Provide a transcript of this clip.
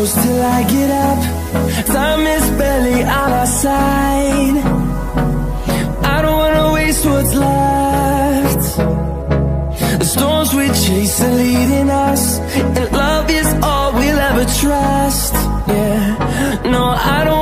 close till I get up. Time is barely on our side. I don't wanna waste what's left. The storms we chase are leading us, and love is all we'll ever trust. Yeah, no, I don't